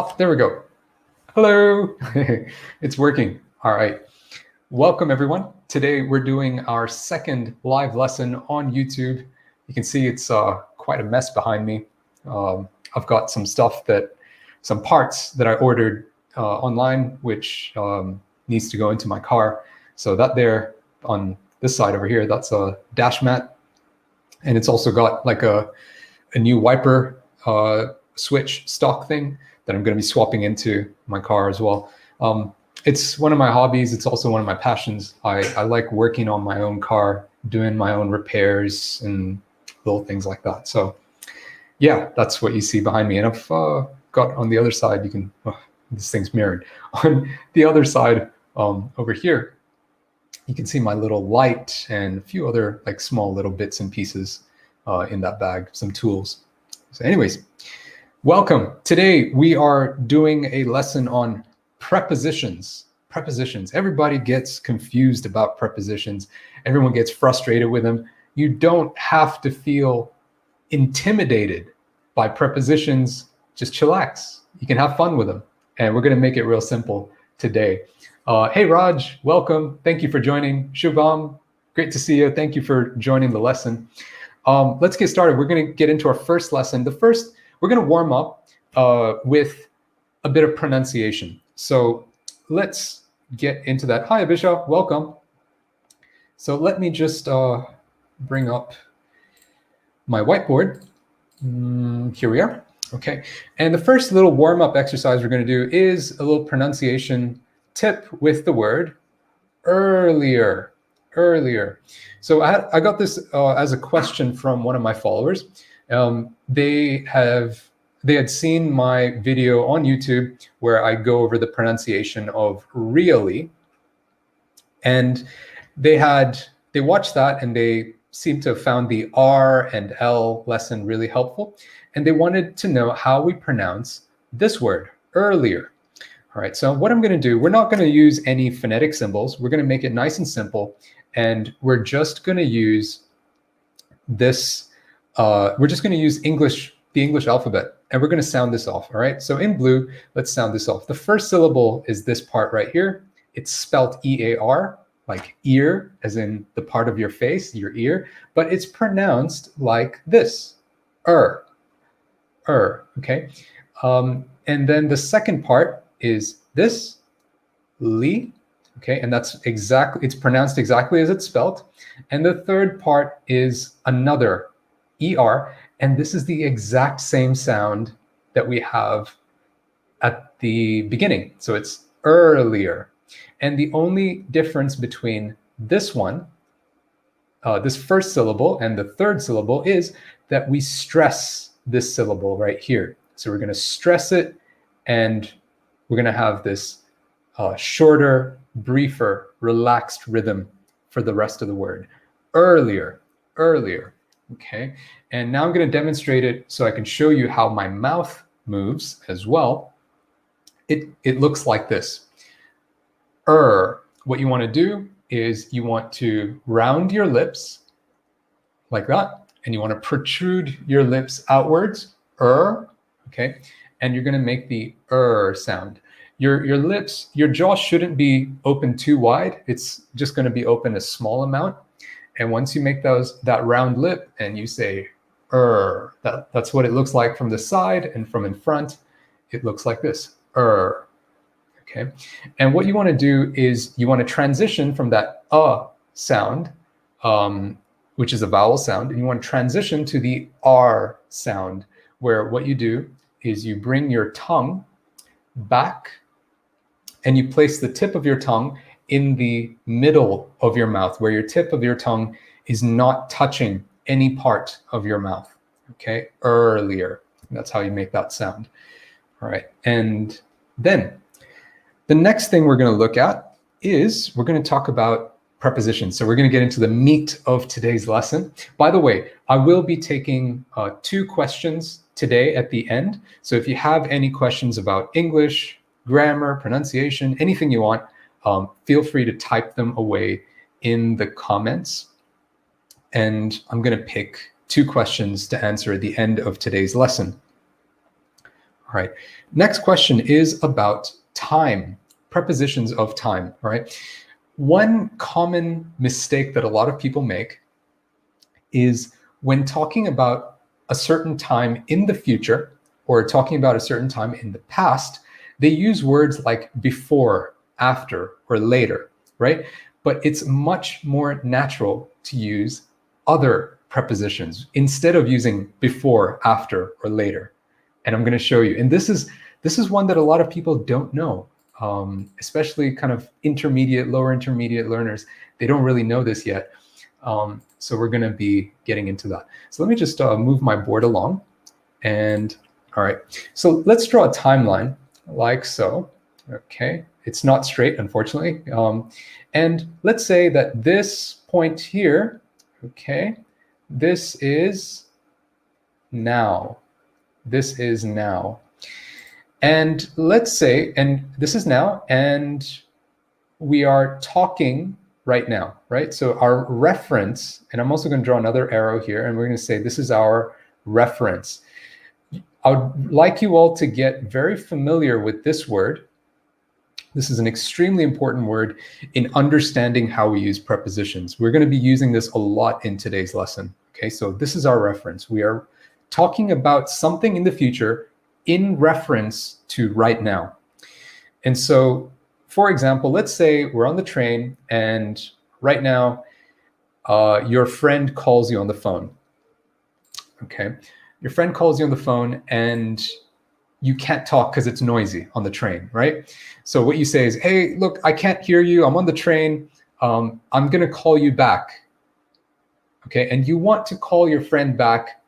Oh, there we go. Hello. It's working. All right. Welcome, everyone. Today, we're doing our second live lesson on YouTube. You can see it's quite a mess behind me. I've got some parts that I ordered online, which needs to go into my car. So that there on this side over here, that's a dash mat. And it's also got like a new wiper switch stock thing that I'm going to be swapping into my car as well. It's one of my hobbies. It's also one of my passions. I like working on my own car, doing my own repairs and little things like that. So yeah, that's what you see behind me. And I've got on the other side, this thing's mirrored. On the other side over here, you can see my little light and a few other like small little bits and pieces in that bag, some tools. So anyways, welcome. Today we are doing a lesson on prepositions. Prepositions. Everybody gets confused about prepositions. Everyone gets frustrated with them. You don't have to feel intimidated by prepositions. Just chillax. You can have fun with them. And we're going to make it real simple today. Hey, Raj, welcome. Thank you for joining. Shubham, great to see you. Thank you for joining the lesson. Let's get started. We're going to get into our first lesson. We're going to warm up with a bit of pronunciation. So let's get into that. Hi, Abisha, welcome. So let me just bring up my whiteboard. Here we are. Okay. And the first little warm-up exercise we're going to do is a little pronunciation tip with the word earlier. Earlier. So I got this as a question from one of my followers. They had seen my video on YouTube where I go over the pronunciation of really, and they watched that and they seemed to have found the R and L lesson really helpful, and they wanted to know how we pronounce this word earlier. All right, so what I'm going to do, we're not going to use any phonetic symbols. We're going to make it nice and simple, and we're just going to use this. We're just going to use the English alphabet, and we're going to sound this off. All right, so in blue, let's sound this off. The first syllable is this part right here. It's spelled E-A-R, like ear, as in the part of your face, your ear, but it's pronounced like this, okay? And then the second part is this, li, okay? And it's pronounced exactly as it's spelled. And the third part is another ER, and this is the exact same sound that we have at the beginning. So it's earlier. And the only difference between this one, this first syllable, and the third syllable is that we stress this syllable right here. So we're going to stress it, and we're going to have this shorter, briefer, relaxed rhythm for the rest of the word. Earlier, earlier. Okay, and now I'm going to demonstrate it so I can show you how my mouth moves as well. It looks like this. What you want to do is you want to round your lips like that, and you want to protrude your lips outwards. Okay, and you're going to make the sound. Your lips, your jaw shouldn't be open too wide. It's just going to be open a small amount. And once you make that round lip and you say that's what it looks like from the side, and from in front, it looks like this. Okay. And what you want to do is you want to transition from that sound, which is a vowel sound, and you want to transition to the R sound, where what you do is you bring your tongue back and you place the tip of your tongue in the middle of your mouth, where your tip of your tongue is not touching any part of your mouth. Okay, earlier. That's how you make that sound. All right, and then the next thing we're going to look at is we're going to talk about prepositions. So we're going to get into the meat of today's lesson. By the way, I will be taking 2 questions today at the end. So if you have any questions about English, grammar, pronunciation, anything you want, feel free to type them away in the comments. And I'm going to pick 2 questions to answer at the end of today's lesson. All right. Next question is about time, prepositions of time. All right. One common mistake that a lot of people make is when talking about a certain time in the future or talking about a certain time in the past, they use words like before, after, or later, right? But it's much more natural to use other prepositions instead of using before, after, or later. And I'm going to show you. And this is one that a lot of people don't know, especially kind of intermediate, lower intermediate learners. They don't really know this yet. So we're going to be getting into that. So let me just move my board along. And all right, so let's draw a timeline like so. Okay, it's not straight, unfortunately. And let's say that this point here, okay, this is now. This is now. And let's say, and this is now, and we are talking right now, right? So our reference, and I'm also going to draw another arrow here, and we're going to say this is our reference. I would like you all to get very familiar with this word. This is an extremely important word in understanding how we use prepositions. We're going to be using this a lot in today's lesson. Okay, so this is our reference. We are talking about something in the future in reference to right now. And so, for example, let's say we're on the train and right now your friend calls you on the phone. Okay, your friend calls you on the phone and you can't talk because it's noisy on the train, right? So what you say is, hey, look, I can't hear you. I'm on the train. I'm going to call you back. Okay, and you want to call your friend back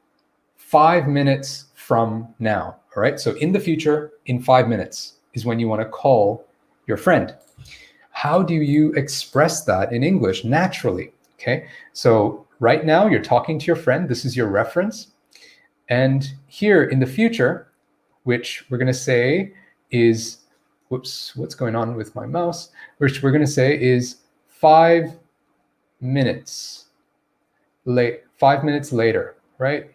5 minutes from now. All right, so in the future, in 5 minutes is when you want to call your friend. How do you express that in English naturally? Okay, so right now you're talking to your friend. This is your reference. And here in the future, which we're going to say is, whoops, what's going on with my mouse? Which we're going to say is 5 minutes late, 5 minutes later, right?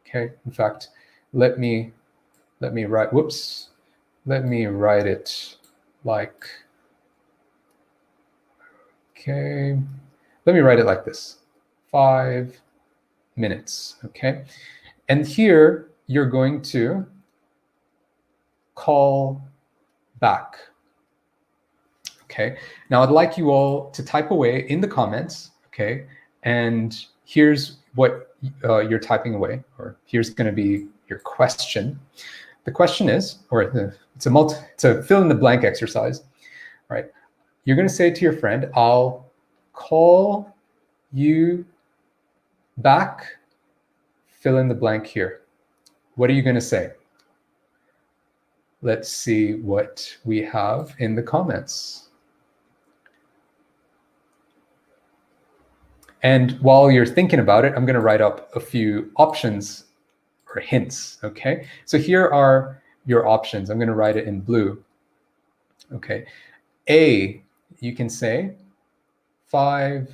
Okay, in fact, let me write, whoops, let me write it like, okay, let me write it like this, 5 minutes, okay? And here you're going to call back. Okay, now I'd like you all to type away in the comments, okay? And here's what you're typing away, or here's going to be your question. The question is, or it's a fill in the blank exercise, right? You're going to say to your friend, I'll call you back, fill in the blank here. What are you going to say? Let's see what we have in the comments. And while you're thinking about it, I'm going to write up a few options or hints, okay? So here are your options. I'm going to write it in blue. Okay. A, you can say 5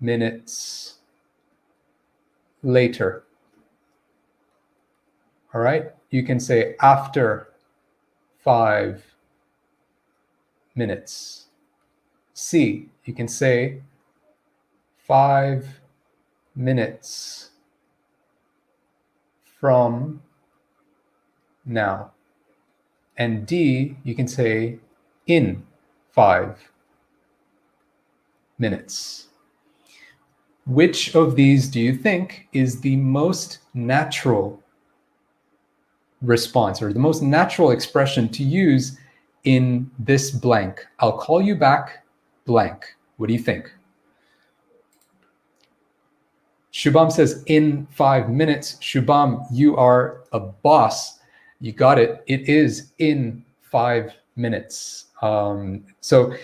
minutes later. All right. You can say after 5 minutes. C, you can say 5 minutes from now. And D, you can say in 5 minutes. Which of these do you think is the most natural response or the most natural expression to use in this blank? I'll call you back blank. What do you think? Shubham says in 5 minutes. Shubham, you are a boss. You got it. It is in 5 minutes. So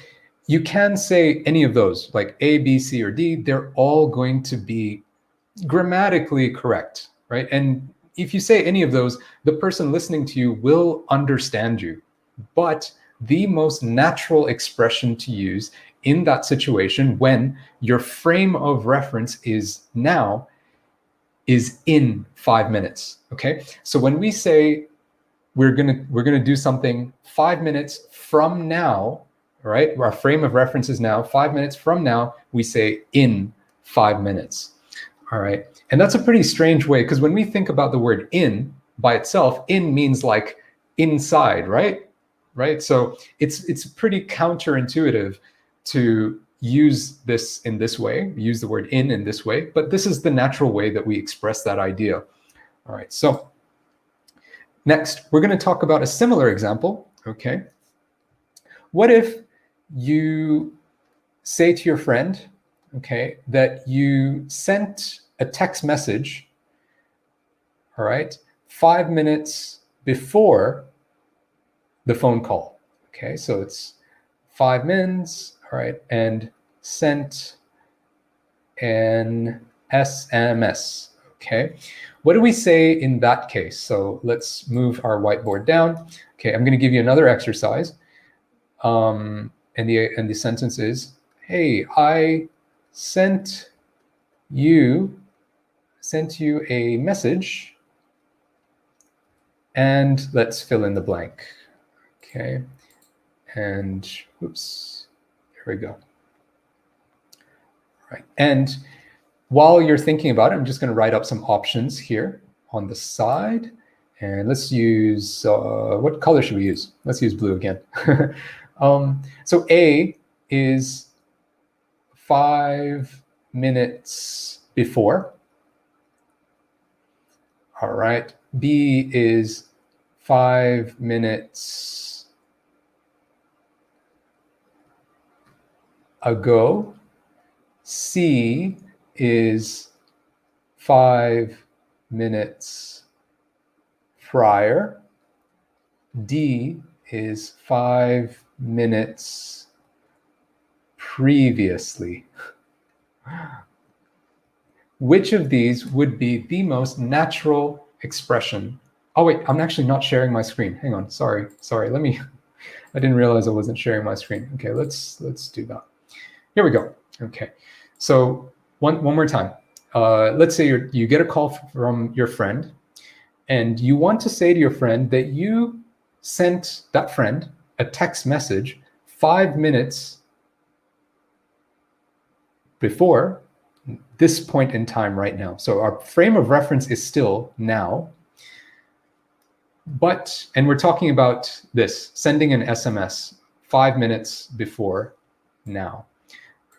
you can say any of those, like A, B, C, or D. They're all going to be grammatically correct, right? And if you say any of those, the person listening to you will understand you. But the most natural expression to use in that situation when your frame of reference is now is in 5 minutes, okay? So when we're gonna do something 5 minutes from now, all right? Our frame of reference is now. 5 minutes from now, we say in 5 minutes, all right? And that's a pretty strange way, because when we think about the word in by itself, in means like inside, right? Right? So it's pretty counterintuitive to use this in this way, use the word in this way, but this is the natural way that we express that idea. All right, so next, we're going to talk about a similar example, okay? What if you say to your friend, okay, that you sent a text message, all right, 5 minutes before the phone call, okay? So it's 5 minutes, all right, and sent an SMS, okay? What do we say in that case? So let's move our whiteboard down. Okay, I'm going to give you another exercise. And the sentence is, hey, I sent you a message, and let's fill in the blank. Okay, and oops, here we go. All right, and while you're thinking about it, I'm just going to write up some options here on the side. And let's use, what color should we use? Let's use blue again. So A is 5 minutes before. All right. B is 5 minutes ago. C is 5 minutes prior. D is 5 minutes previously. Which of these would be the most natural expression? Oh wait, I'm actually not sharing my screen. Hang on, sorry. I didn't realize I wasn't sharing my screen. Okay, let's do that. Here we go. Okay, so one more time. Let's say you get a call from your friend, and you want to say to your friend that you sent that friend a text message 5 minutes before this point in time right now. So our frame of reference is still now, and we're talking about this, sending an SMS 5 minutes before now.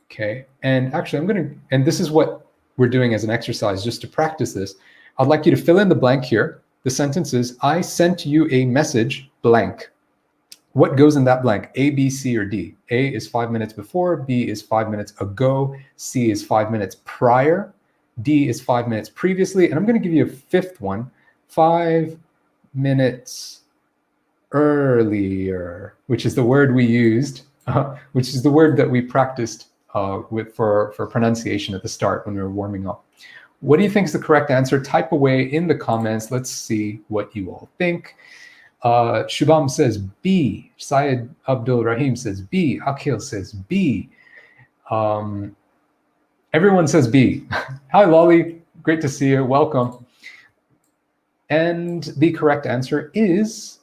Okay, and actually and this is what we're doing as an exercise just to practice this. I'd like you to fill in the blank here. The sentence is, I sent you a message blank. What goes in that blank? A, B, C, or D? A is 5 minutes before, B is 5 minutes ago, C is 5 minutes prior, D is 5 minutes previously, and I'm going to give you a fifth one, 5 minutes earlier, which is the word we used, which is the word that we practiced for pronunciation at the start when we were warming up. What do you think is the correct answer? Type away in the comments. Let's see what you all think. Shubham says B. Syed Abdul Rahim says B. Akhil says B. Everyone says B. Hi, Lolly. Great to see you. Welcome. And the correct answer is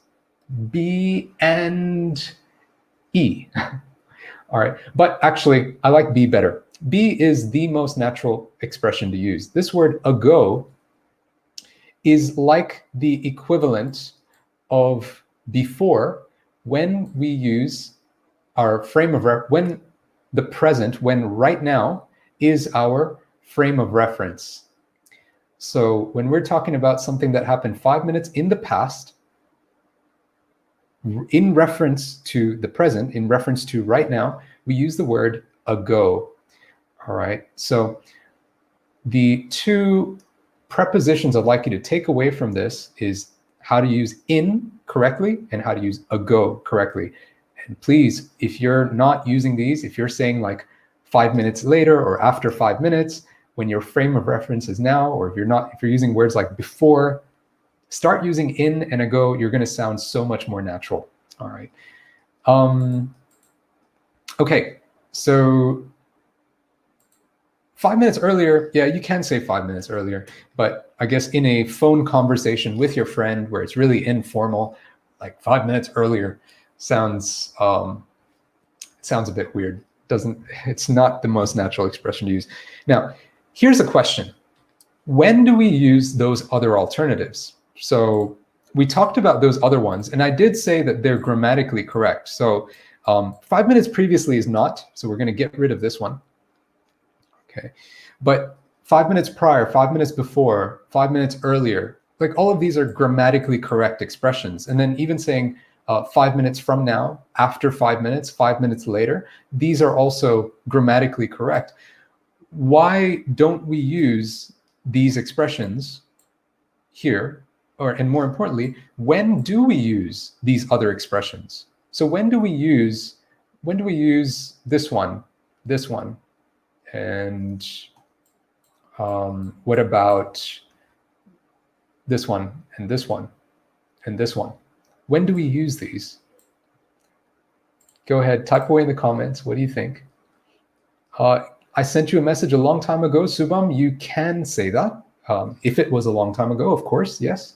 B and E. All right. But actually, I like B better. B is the most natural expression to use. This word ago is like the equivalent of before when we use our frame of reference, when the present, when right now is our frame of reference. So when we're talking about something that happened 5 minutes in the past, in reference to the present, in reference to right now, we use the word ago. All right, so the two prepositions I'd like you to take away from this is how to use in correctly and how to use ago correctly. And please, if you're not using these, if you're saying like 5 minutes later or after 5 minutes, when your frame of reference is now, or if you're using words like before, start using in and ago. You're going to sound so much more natural. All right. Okay, so 5 minutes earlier, yeah, you can say 5 minutes earlier, but I guess in a phone conversation with your friend where it's really informal, like 5 minutes earlier sounds sounds a bit weird. It's not the most natural expression to use. Now, here's a question. When do we use those other alternatives? So we talked about those other ones, and I did say that they're grammatically correct. So 5 minutes previously is not, so we're going to get rid of this one. Okay, but 5 minutes prior, 5 minutes before, 5 minutes earlier, like all of these are grammatically correct expressions. And then even saying 5 minutes from now, after 5 minutes, 5 minutes later, these are also grammatically correct. Why don't we use these expressions here? And more importantly, when do we use these other expressions? So when do we use this one, and what about this one, and this one, and this one? When do we use these? Go ahead, type away in the comments. What do you think? I sent you a message a long time ago, Subham. You can say that. If it was a long time ago, of course, yes.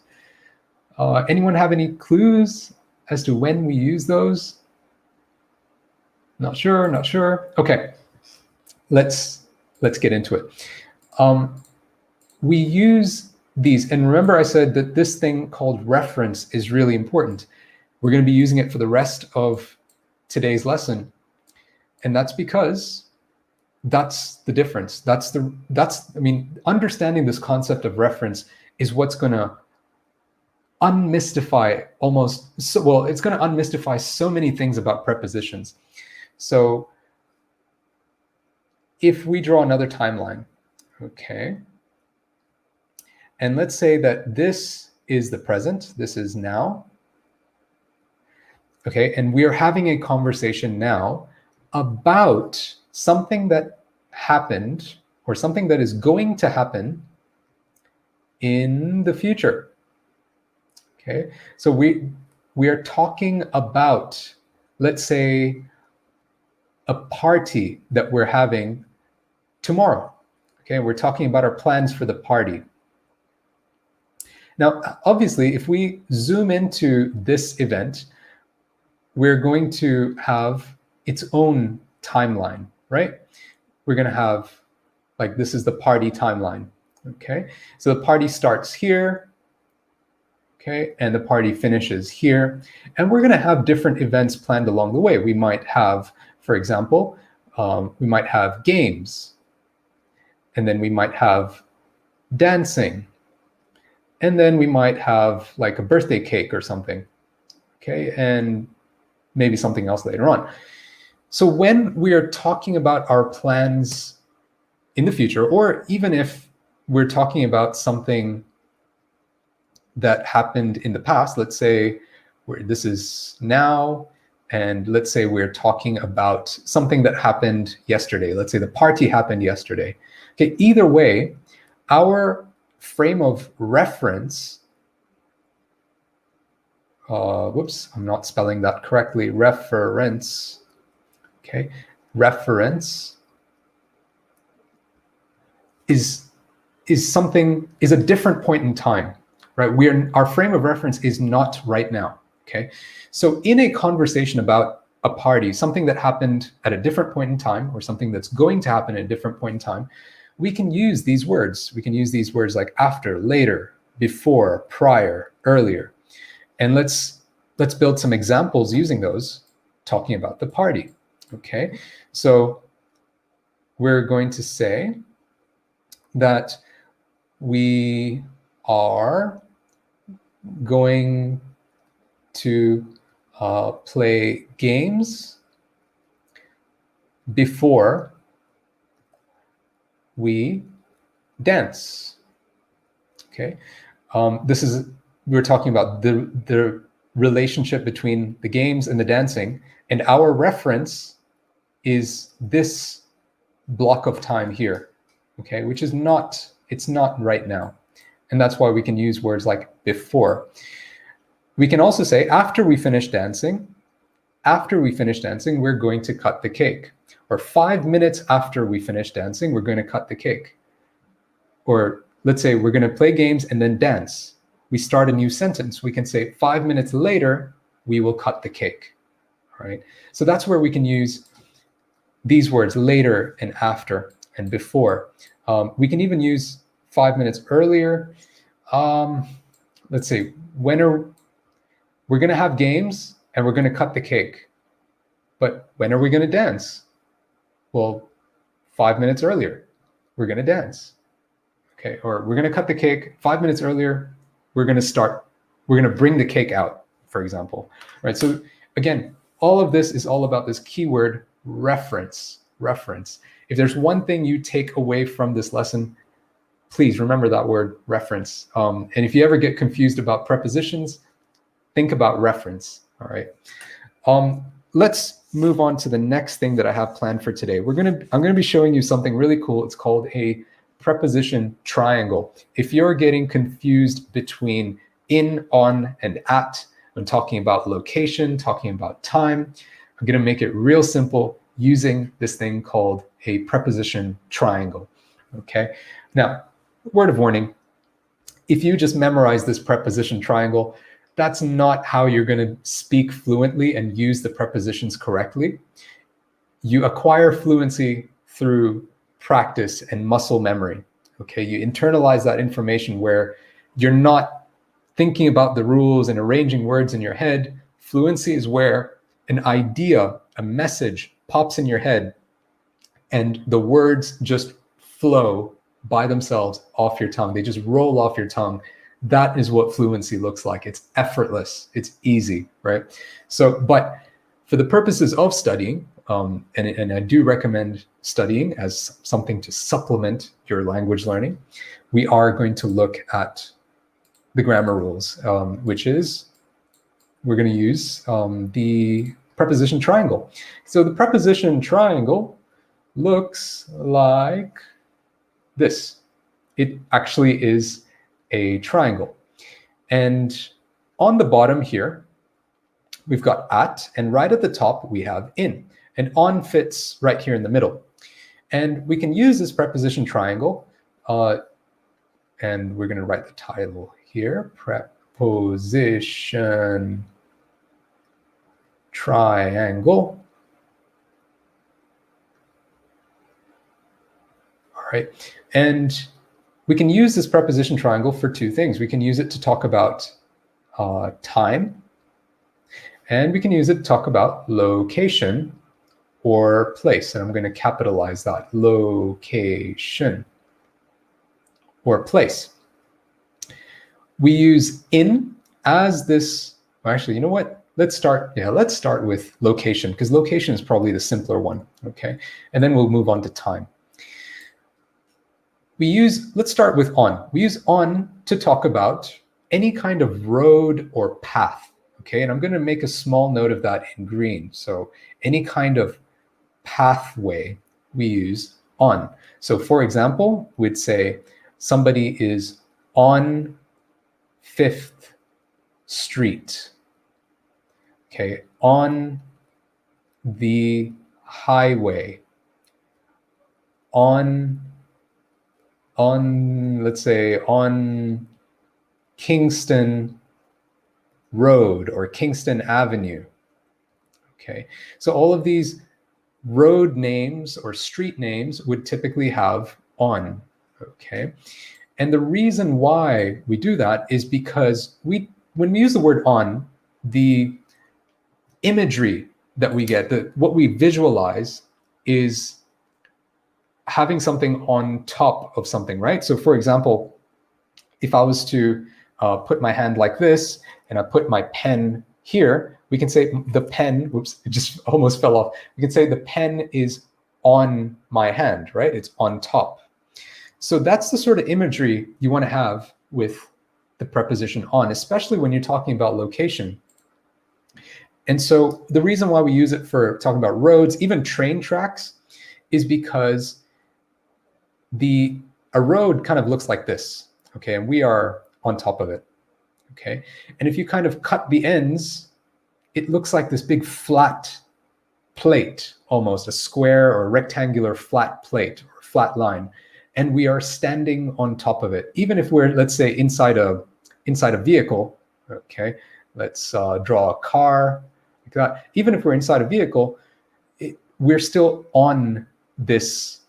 Anyone have any clues as to when we use those? Not sure, not sure. Okay, let's get into it. We use these, and remember I said that this thing called reference is really important. We're going to be using it for the rest of today's lesson, and that's because that's the difference. I mean, understanding this concept of reference is what's going to unmystify it's going to unmystify so many things about prepositions. So if we draw another timeline, okay, and let's say that this is the present, this is now, okay, and we are having a conversation now about something that happened or something that is going to happen in the future. Okay, so we are talking about, let's say, a party that we're having tomorrow. Okay, we're talking about our plans for the party. Now, obviously, if we zoom into this event, we're going to have its own timeline, right? We're going to have, like, this is the party timeline. Okay, so the party starts here. Okay, and the party finishes here. And we're going to have different events planned along the way. We might have, for example, we might have games, and then we might have dancing, and then we might have like a birthday cake or something, okay, and maybe something else later on. So when we are talking about our plans in the future, or even if we're talking about something that happened in the past, let's say this is now, and let's say we're talking about something that happened yesterday. Let's say the party happened yesterday. Okay, either way, our frame of reference, whoops, I'm not spelling that correctly, reference, okay, reference is a different point in time, right? Our frame of reference is not right now, okay? So in a conversation about a party, something that happened at a different point in time, or something that's going to happen at a different point in time, we can use these words. We can use these words like after, later, before, prior, earlier. And let's build some examples using those, talking about the party, okay? So we're going to say that we are going to play games before we dance. Okay, we're talking about the relationship between the games and the dancing, and our reference is this block of time here. Okay, which is not right now. And that's why we can use words like before. We can also say after we finish dancing, after we finish dancing, we're going to cut the cake. Or 5 minutes after we finish dancing, we're going to cut the cake. Or let's say we're going to play games and then dance. We start a new sentence. We can say 5 minutes later, we will cut the cake. All right. So that's where we can use these words, later and after and before. We can even use 5 minutes earlier. Let's say we're going to have games and we're going to cut the cake. But when are we going to dance? Well, 5 minutes earlier, we're going to dance. Okay, or we're going to cut the cake 5 minutes earlier. We're going to bring the cake out, for example. Right. So again, all of this is all about this keyword reference. If there's one thing you take away from this lesson, please remember that word reference. And if you ever get confused about prepositions, think about reference. All right. Let's move on to the next thing that I have planned for today. I'm going to be showing you something really cool. It's called a preposition triangle. If you're getting confused between in, on, and at when talking about location, talking about time, I'm going to make it real simple using this thing called a preposition triangle. Okay. Now, word of warning, if you just memorize this preposition triangle, that's not how you're going to speak fluently and use the prepositions correctly. You acquire fluency through practice and muscle memory. Okay, you internalize that information where you're not thinking about the rules and arranging words in your head. Fluency is where an idea, a message pops in your head and the words just flow by themselves off your tongue. They just roll off your tongue. That is what fluency looks like. It's effortless. It's easy, right? So, but for the purposes of studying, and I do recommend studying as something to supplement your language learning, we are going to look at the grammar rules, which is we're going to use the preposition triangle. So the preposition triangle looks like this. It actually is a triangle. And on the bottom here, we've got at, and right at the top, we have in. And on fits right here in the middle. And we can use this preposition triangle, and we're going to write the title here, Preposition Triangle. All right. And we can use this preposition triangle for two things. We can use it to talk about time, and we can use it to talk about location or place. And I'm going to capitalize that, location or place. We use in as this, actually, you know what? Let's start with location, because location is probably the simpler one, okay? And then we'll move on to time. Let's start with on. We use on to talk about any kind of road or path, okay? And I'm going to make a small note of that in green. So any kind of pathway, we use on. So for example, we'd say somebody is on 5th Street, okay? On the highway, let's say on Kingston Road or Kingston Avenue. Okay, so all of these road names or street names would typically have on. Okay, and the reason why we do that is because when we use the word on, the imagery that we get, what we visualize is having something on top of something, right? So for example, if I was to put my hand like this and I put my pen here, we can say the pen, whoops, it just almost fell off. We can say the pen is on my hand, right? It's on top. So that's the sort of imagery you want to have with the preposition on, especially when you're talking about location. And so the reason why we use it for talking about roads, even train tracks, is because a road kind of looks like this, okay? And we are on top of it, okay? And if you kind of cut the ends it looks like this big flat plate, almost a square or rectangular flat plate or flat line, and we are standing on top of it. Even if we're, let's say, inside a vehicle, okay, let's draw a car like that. Even if we're inside a vehicle, we're still on this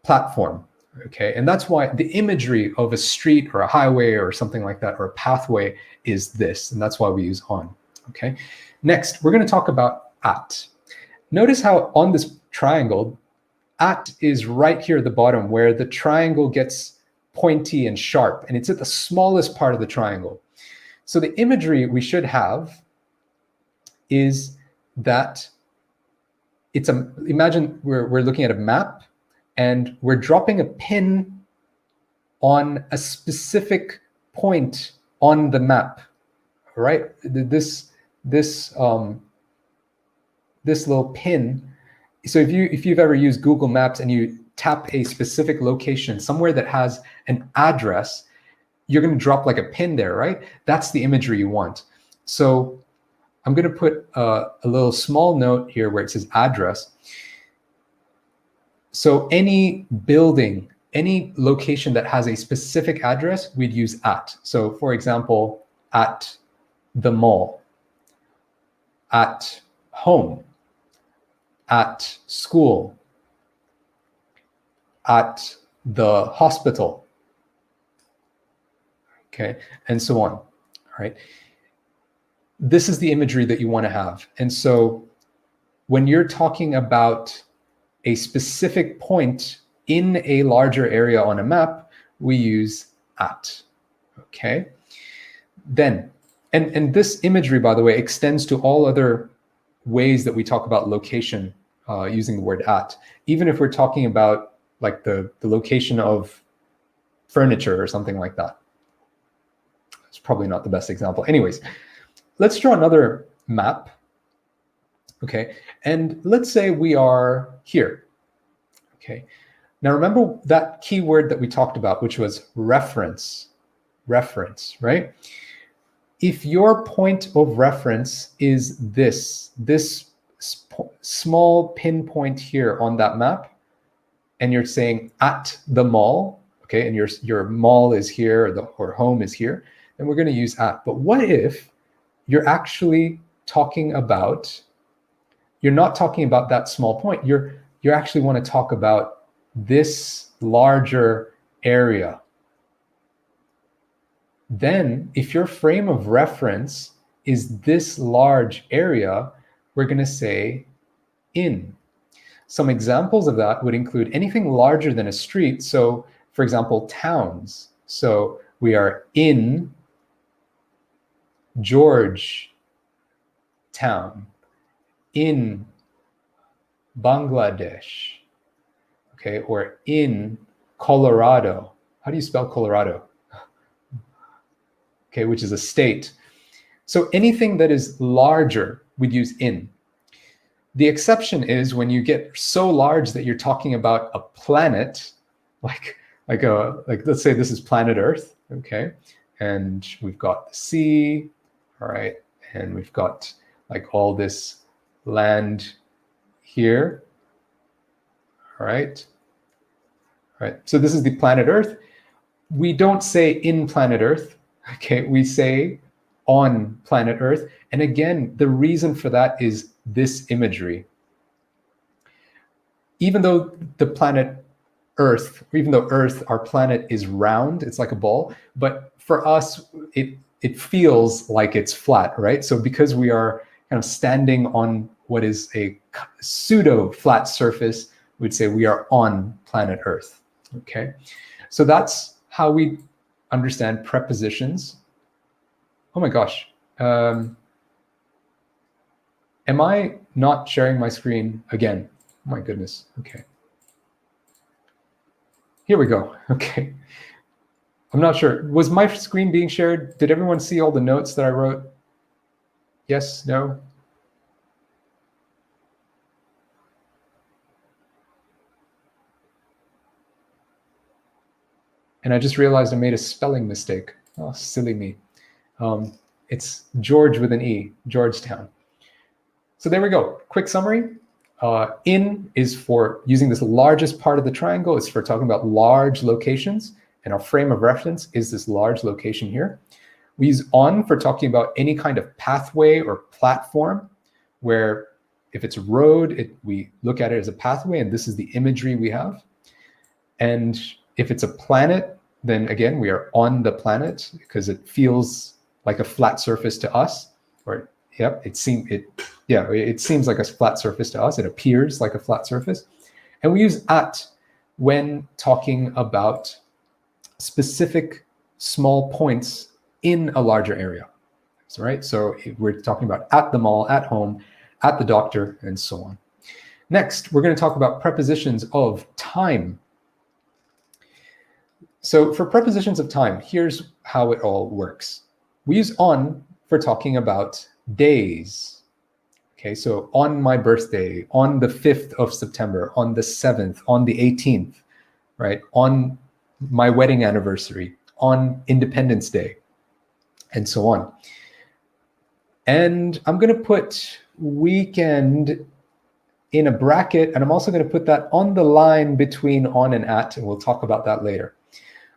platform, okay? And that's why the imagery of a street or a highway or something like that, or a pathway, is this, and that's why we use on, okay? Next, we're going to talk about at. Notice how on this triangle, at is right here at the bottom where the triangle gets pointy and sharp, and it's at the smallest part of the triangle. So the imagery we should have is that imagine we're looking at a map and we're dropping a pin on a specific point on the map, all right? This little pin. So if you've ever used Google Maps and you tap a specific location, somewhere that has an address, you're going to drop like a pin there, right? That's the imagery you want. So I'm going to put a little small note here where it says address. So any building, any location that has a specific address, we'd use at. So for example, at the mall, at home, at school, at the hospital, okay, and so on, all right? This is the imagery that you want to have. And so when you're talking about a specific point in a larger area on a map, we use at, okay? Then, and this imagery, by the way, extends to all other ways that we talk about location using the word at. Even if we're talking about like the location of furniture or something like that. It's probably not the best example. Anyways, let's draw another map, okay? And let's say we are here, okay? Now remember that keyword that we talked about, which was reference, right? If your point of reference is this small pinpoint here on that map, and you're saying at the mall, okay, and your mall is here, or home is here, then we're going to use at. But what if you're actually talking about, you're not talking about that small point, you actually want to talk about this larger area? Then if your frame of reference is this large area, we're going to say in. Some examples of that would include anything larger than a street. So for example, towns. So we are in George town, in Bangladesh, okay, or in Colorado. How do you spell Colorado? Okay, which is a state. So anything that is larger, we'd use in. The exception is when you get so large that you're talking about a planet, like let's say this is planet Earth, okay, and we've got the sea, all right, and we've got like all this land here, all right. So this is the planet Earth. We don't say in planet Earth, okay, we say on planet Earth. And again, the reason for that is this imagery. Even though the planet Earth, even though Earth, our planet, is round, it's like a ball, but for us, it feels like it's flat, right? So because we are kind of standing on what is a pseudo flat surface, we'd say we are on planet Earth, okay? So that's how we understand prepositions. Oh my gosh. Am I not sharing my screen again? Oh my goodness. Okay. Here we go. Okay. I'm not sure. Was my screen being shared? Did everyone see all the notes that I wrote? Yes? No? And I just realized I made a spelling mistake. Oh, silly me. It's George with an E, Georgetown. So there we go. Quick summary. In is for using this largest part of the triangle. It's for talking about large locations. And our frame of reference is this large location here. We use on for talking about any kind of pathway or platform, where if it's a road, we look at it as a pathway, and this is the imagery we have. And if it's a planet, then again, we are on the planet because it feels like a flat surface to us. Or yep, it seems like a flat surface to us. It appears like a flat surface. And we use at when talking about specific small points in a larger area. So, right? So we're talking about at the mall, at home, at the doctor, and so on. Next, we're going to talk about prepositions of time. So for prepositions of time, here's how it all works. We use on for talking about days. Okay, so on my birthday, on the 5th of September, on the 7th, on the 18th, right? On my wedding anniversary, on Independence Day, and so on. And I'm going to put weekend in a bracket, and I'm also going to put that on the line between on and at, and we'll talk about that later.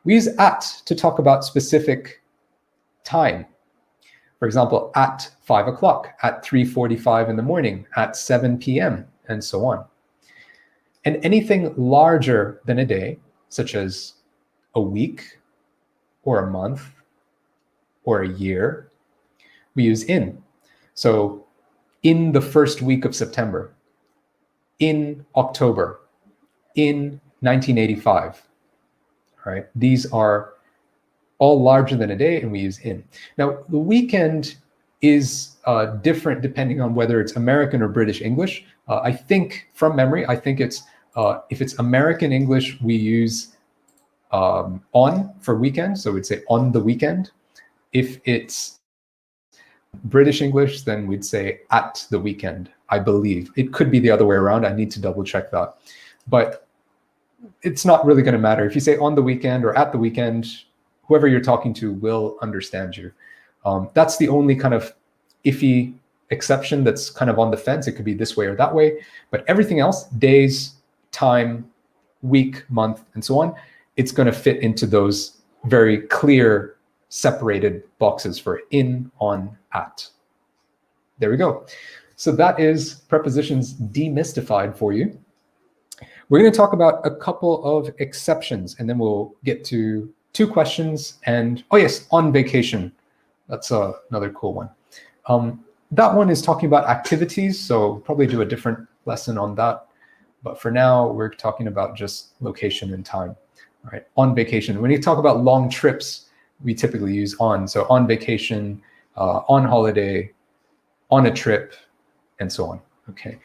We use at to talk about specific time. For example, at 5 o'clock, at 3:45 in the morning, at 7 p.m., and so on. And anything larger than a day, such as a week or a month or a year, we use in. So in the first week of September, in October, in 1985, right? These are all larger than a day, and we use in. Now, the weekend is different depending on whether it's American or British English. I think, from memory, I think it's, if it's American English, we use on for weekend, so we'd say on the weekend. If it's British English, then we'd say at the weekend, I believe. It could be the other way around. I need to double check that. But it's not really going to matter. If you say on the weekend or at the weekend, whoever you're talking to will understand you. That's the only kind of iffy exception that's kind of on the fence. It could be this way or that way. But everything else, days, time, week, month, and so on, it's going to fit into those very clear separated boxes for in, on, at. There we go. So that is prepositions demystified for you. We're going to talk about a couple of exceptions, and then we'll get to 2 questions. And oh yes, on vacation. That's another cool one. That one is talking about activities, so we'll probably do a different lesson on that. But for now, we're talking about just location and time. All right, on vacation. When you talk about long trips, we typically use on. So on vacation, on holiday, on a trip, and so on. Okay.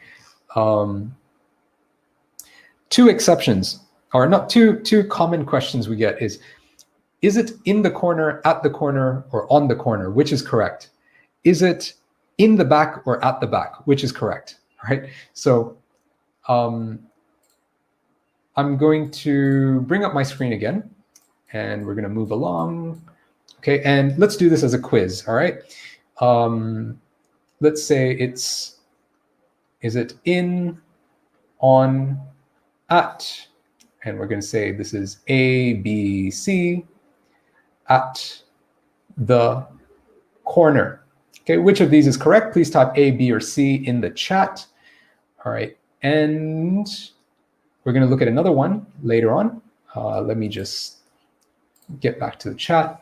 2 exceptions, or not two common questions we get is it in the corner, at the corner, or on the corner? Which is correct? Is it in the back or at the back? Which is correct? All right. So I'm going to bring up my screen again, and we're going to move along. Okay, and let's do this as a quiz. All right. Let's say is it in, on, at, and we're going to say this is A, B, C, at the corner. Okay, which of these is correct? Please type A, B, or C in the chat. All right, and we're going to look at another one later on. Let me just get back to the chat.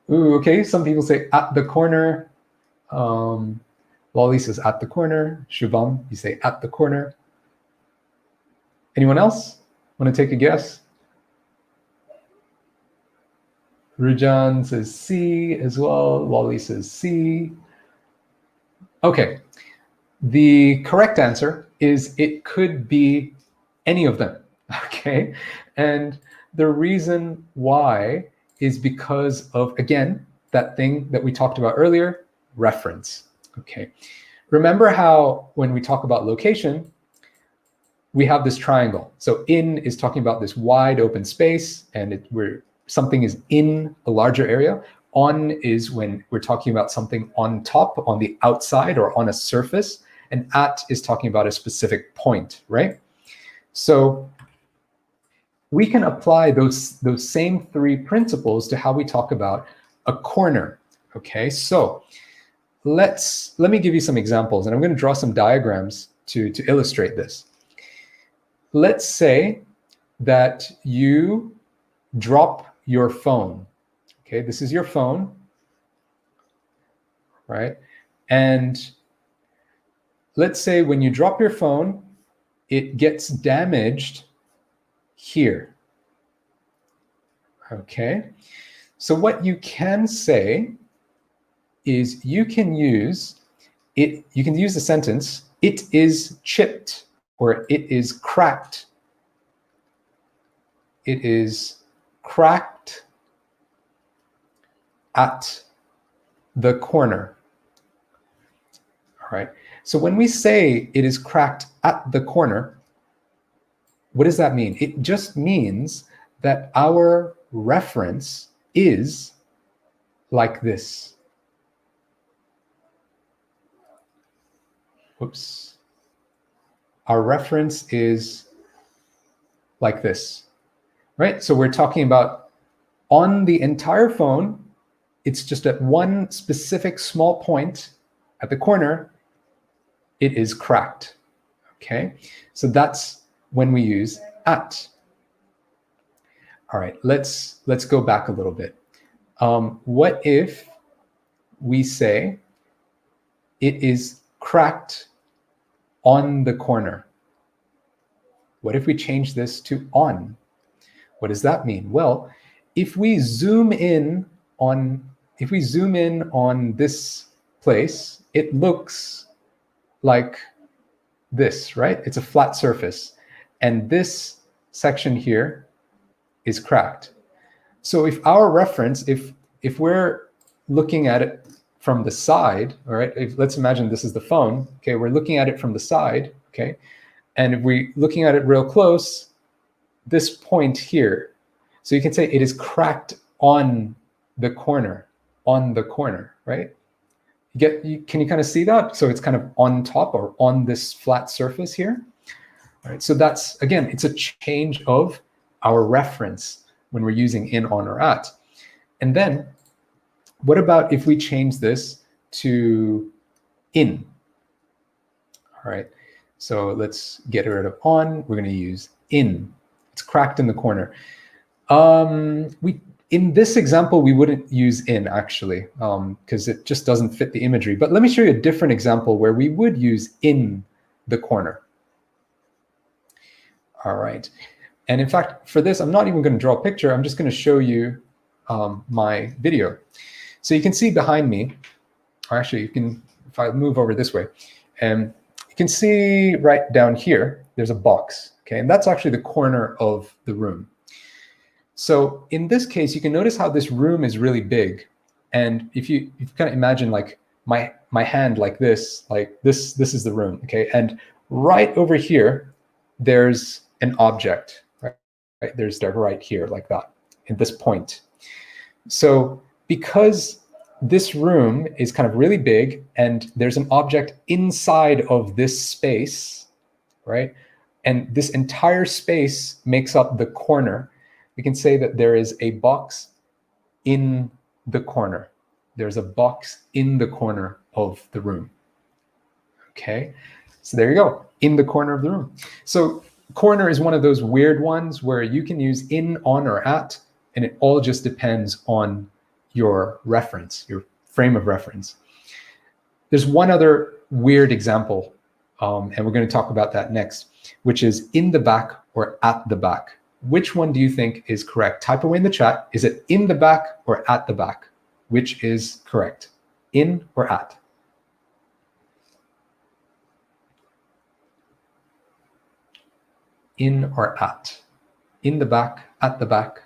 Ooh, okay, some people say at the corner. Wally says at the corner. Shubham, you say at the corner. Anyone else want to take a guess? Rujan says C as well. Wally says C. Okay. The correct answer is it could be any of them. Okay. And the reason why is because of, again, that thing that we talked about earlier, reference. Okay. Remember how when we talk about location, we have this triangle. So in is talking about this wide open space, and where something is in a larger area. On is when we're talking about something on top, on the outside, or on a surface. And at is talking about a specific point, right? So we can apply those same three principles to how we talk about a corner. Okay, so let me give you some examples, and I'm going to draw some diagrams to illustrate this. Let's say that you drop your phone. Okay, this is your phone, right? And let's say when you drop your phone, it gets damaged here. Okay, so what you can say is you can use the sentence, it is chipped, or it is cracked. It is cracked at the corner. All right. So when we say it is cracked at the corner, what does that mean? It just means that our reference is like this. Whoops. Our reference is like this, right? So we're talking about on the entire phone, it's just at one specific small point at the corner, it is cracked, okay? So that's when we use at. All right, let's go back a little bit. What if we say it is cracked on the corner? What if we change this to on? What does that mean? Well, if we zoom in on this place, it looks like this, right? It's a flat surface, and this section here is cracked. So if our reference, if we're looking at it from the side, all right, let's imagine this is the phone, okay, we're looking at it from the side, okay, and if we're looking at it real close, this point here, so you can say it is cracked on the corner, right? Can you kind of see that? So it's kind of on top or on this flat surface here. All right, so that's, again, it's a change of our reference when we're using in, on, or at. And then what about if we change this to in? All right, so let's get rid of on. We're going to use in. It's cracked in the corner. In this example, we wouldn't use in, actually, because it just doesn't fit the imagery. But let me show you a different example where we would use in the corner. All right. And in fact, for this, I'm not even going to draw a picture. I'm just going to show you my video. So you can see behind me, or actually, you can, if I move over this way, and you can see right down here, there's a box. Okay, and that's actually the corner of the room. So in this case, you can notice how this room is really big. And if you kind of imagine like my hand like this is the room, okay? And right over here, there's an object, right? There's right here, like that, at this point. So because this room is kind of really big and there's an object inside of this space, right? And this entire space makes up the corner. We can say that there is a box in the corner. There's a box in the corner of the room. Okay, so there you go, in the corner of the room. So corner is one of those weird ones where you can use in, on, or at, and it all just depends on your reference, your frame of reference. There's one other weird example, and we're going to talk about that next, which is in the back or at the back. Which one do you think is correct? Type away in the chat. Is it in the back or at the back? Which is correct? In or at? In or at? In the back, at the back?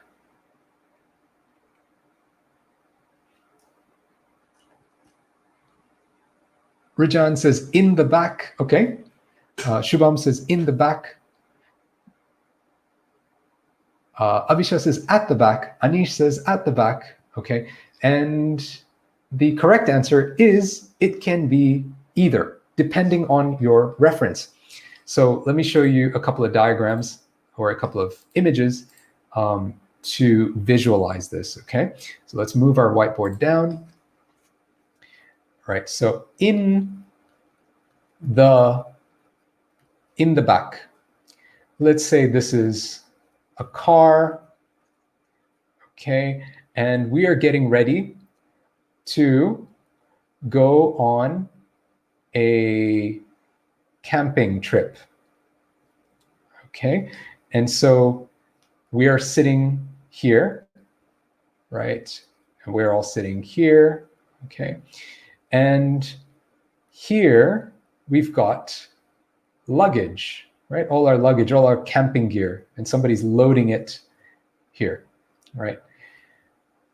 Rajan says in the back. Okay. Shubham says in the back. Avisha says at the back. Anish says at the back. Okay. And the correct answer is it can be either, depending on your reference. So let me show you a couple of diagrams or a couple of images to visualize this, okay? So let's move our whiteboard down. All right, so in the back, let's say this is a car, okay? And we are getting ready to go on a camping trip, okay? And so we are sitting here, right? And we're all sitting here, okay? And here we've got luggage, right? All our luggage, all our camping gear, and somebody's loading it here, right?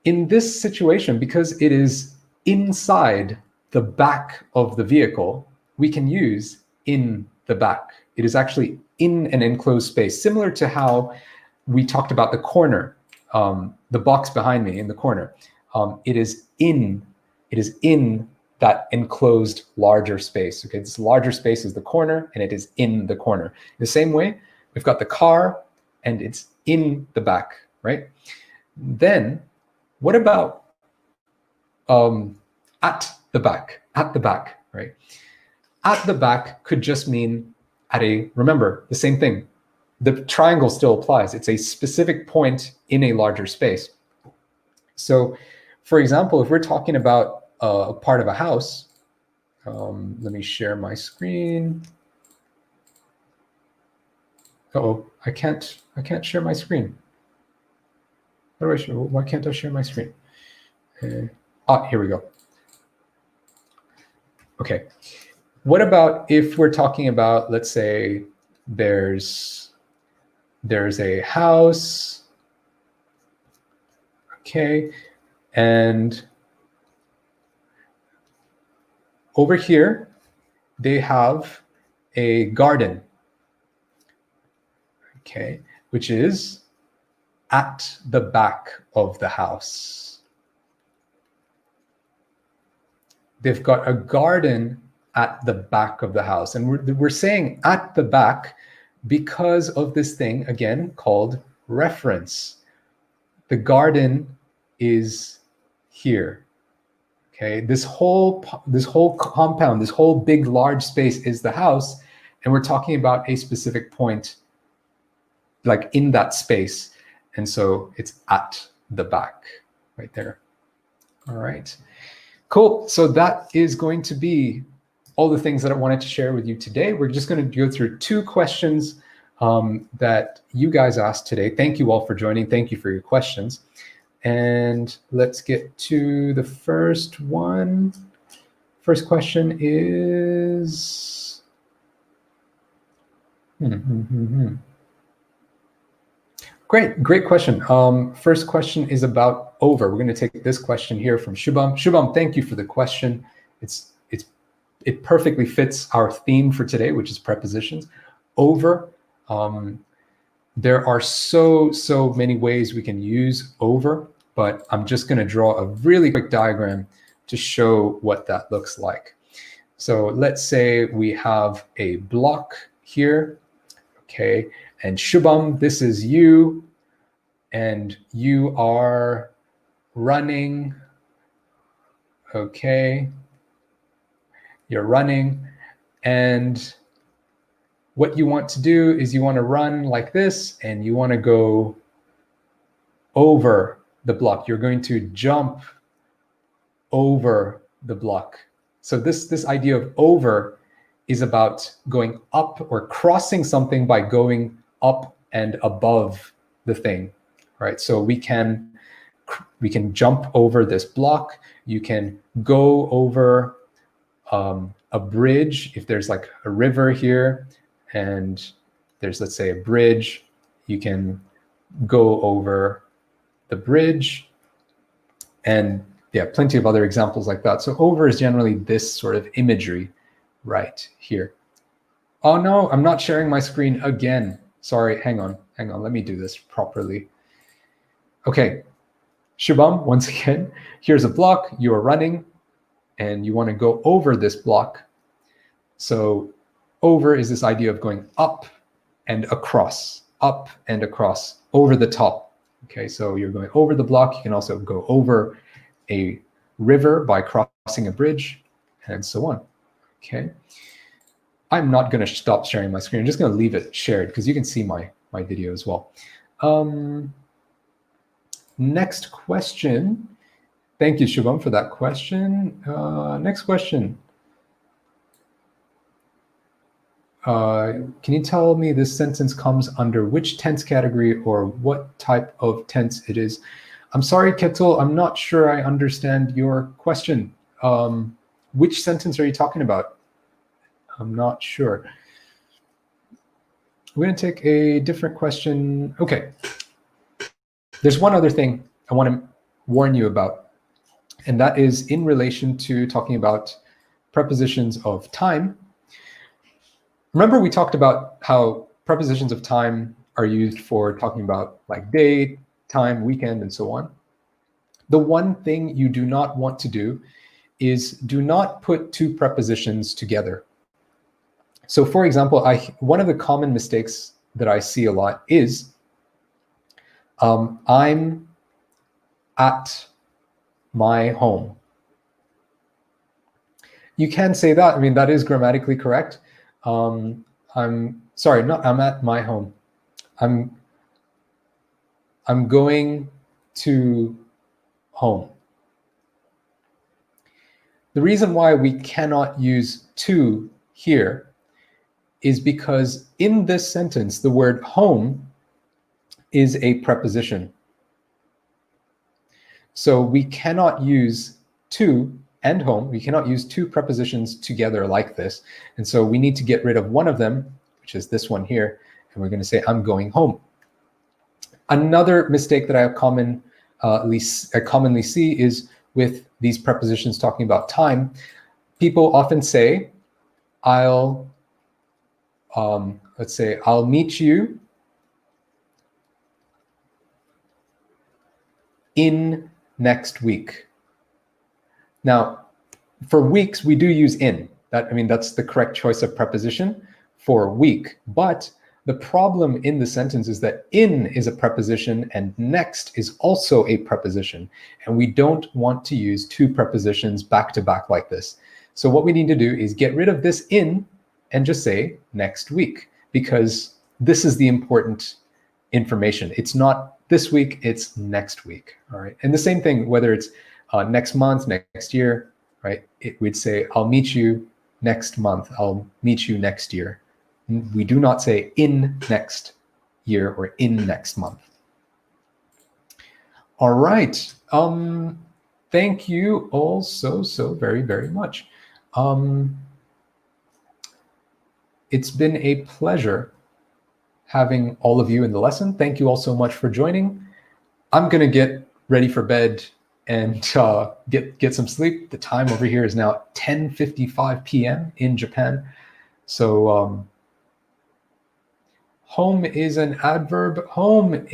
In this situation, because it is inside the back of the vehicle, we can use in the back. It is actually in an enclosed space, similar to how we talked about the corner, the box behind me in the corner. It is in that enclosed larger space. Okay, this larger space is the corner, and it is in the corner. The same way, we've got the car, and it's in the back, right? Then, what about at the back? At the back, right? At the back could just mean at a, remember, the same thing. The triangle still applies. It's a specific point in a larger space. So, for example, if we're talking about a part of a house, let me share my screen. Uh-oh, I can't share my screen. How do I share? Why can't I share my screen? Here we go. Okay. What about if we're talking about, let's say, there's a house, okay, and over here they have a garden, okay, which is at the back of the house. They've got a garden at the back of the house. And we're saying at the back because of this thing, again, called reference. The garden is here. Okay, this whole compound, this whole big, large space is the house. And we're talking about a specific point, like in that space. And so it's at the back right there. All right. Cool. So that is going to be all the things that I wanted to share with you today. We're just going to go through 2 questions that you guys asked today. Thank you all for joining. Thank you for your questions. And let's get to the first one. First question is... Great question. First question is about over. We're going to take this question here from Shubham. Shubham, thank you for the question. It perfectly fits our theme for today, which is prepositions. Over. There are so many ways we can use over, but I'm just going to draw a really quick diagram to show what that looks like. So let's say we have a block here, okay, and Shubham, this is you, and you are running, okay, you're running, and what you want to do is you want to run like this, and you want to go over the block. You're going to jump over the block. So this idea of over is about going up or crossing something by going up and above the thing, right? So we can jump over this block. You can go over a bridge if there's like a river here, and there's, let's say, a bridge. You can go over the bridge, and yeah, plenty of other examples like that. So over is generally this sort of imagery right here. Oh no, I'm not sharing my screen again. Sorry, hang on. Let me do this properly. Okay, Shubham, once again, here's a block, you are running, and you want to go over this block. So over is this idea of going up and across, over the top. Okay, so you're going over the block. You can also go over a river by crossing a bridge, and so on. Okay, I'm not going to stop sharing my screen. I'm just going to leave it shared because you can see my video as well. Next question. Thank you, Shubham, for that question. Next question. Can you tell me this sentence comes under which tense category or what type of tense it is? I'm sorry, Ketul, I'm not sure I understand your question. Which sentence are you talking about? I'm not sure. We're going to take a different question. Okay. There's one other thing I want to warn you about, and that is in relation to talking about prepositions of time. Remember, we talked about how prepositions of time are used for talking about like day, time, weekend, and so on. The one thing you do not want to do is do not put two prepositions together. So for example, one of the common mistakes that I see a lot is I'm at my home. You can say that. I mean, that is grammatically correct. I'm sorry, I'm at my home. I'm going to home. The reason why we cannot use to here is because in this sentence, the word home is a preposition. So we cannot use to and home. We cannot use two prepositions together like this. And so we need to get rid of one of them, which is this one here. And we're going to say, I'm going home. Another mistake that I commonly see is with these prepositions talking about time. People often say, let's say, I'll meet you in next week. Now, for weeks, we do use in. That's the correct choice of preposition for week. But the problem in the sentence is that in is a preposition and next is also a preposition. And we don't want to use two prepositions back to back like this. So what we need to do is get rid of this in and just say next week, because this is the important information. It's not this week, it's next week. All right. And the same thing, whether it's next month, next year, right? We'd say, I'll meet you next month. I'll meet you next year. We do not say in next year or in next month. All right. Thank you all so very, very much. It's been a pleasure having all of you in the lesson. Thank you all so much for joining. I'm going to get ready for bed and get some sleep. The time over here is now 10:55 p.m. in Japan. So home is an adverb. Home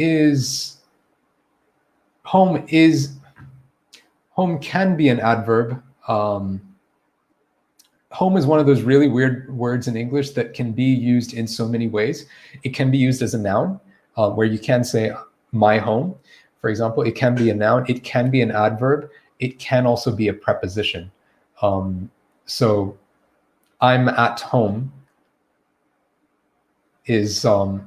can be an adverb. Home is one of those really weird words in English that can be used in so many ways. It can be used as a noun, where you can say my home, for example. It can be a noun. It can be an adverb. It can also be a preposition. So I'm at home is, you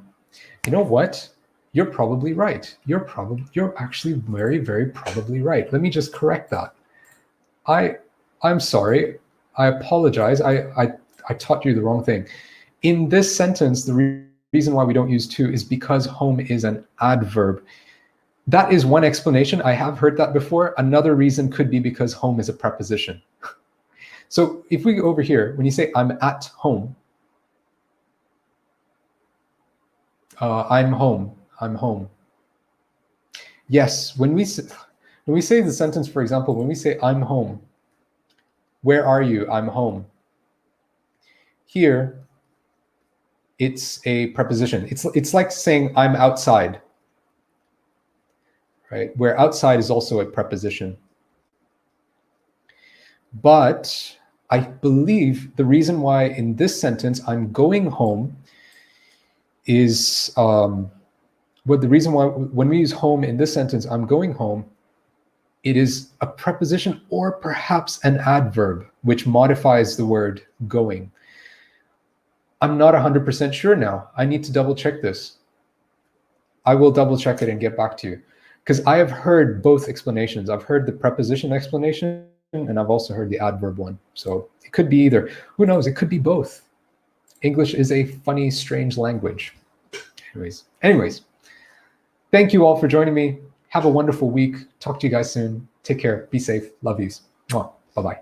know what? You're probably right. You're actually very, very probably right. Let me just correct that. I'm sorry. I apologize. I taught you the wrong thing. In this sentence, the reason why we don't use to is because home is an adverb. That is one explanation. I have heard that before. Another reason could be because home is a preposition. So if we go over here, when you say I'm at home, I'm home. I'm home. Yes, when we say the sentence, for example, when we say I'm home, where are you? I'm home. Here, it's a preposition. It's like saying I'm outside, right? Where outside is also a preposition. But I believe the reason why in this sentence I'm going home is, the reason why when we use home in this sentence, I'm going home, it is a preposition or perhaps an adverb, which modifies the word going. I'm not 100% sure now. I need to double check this. I will double check it and get back to you, because I have heard both explanations. I've heard the preposition explanation and I've also heard the adverb one. So it could be either. Who knows? It could be both. English is a funny, strange language. Anyways, thank you all for joining me. Have a wonderful week. Talk to you guys soon. Take care. Be safe. Love yous. Bye-bye.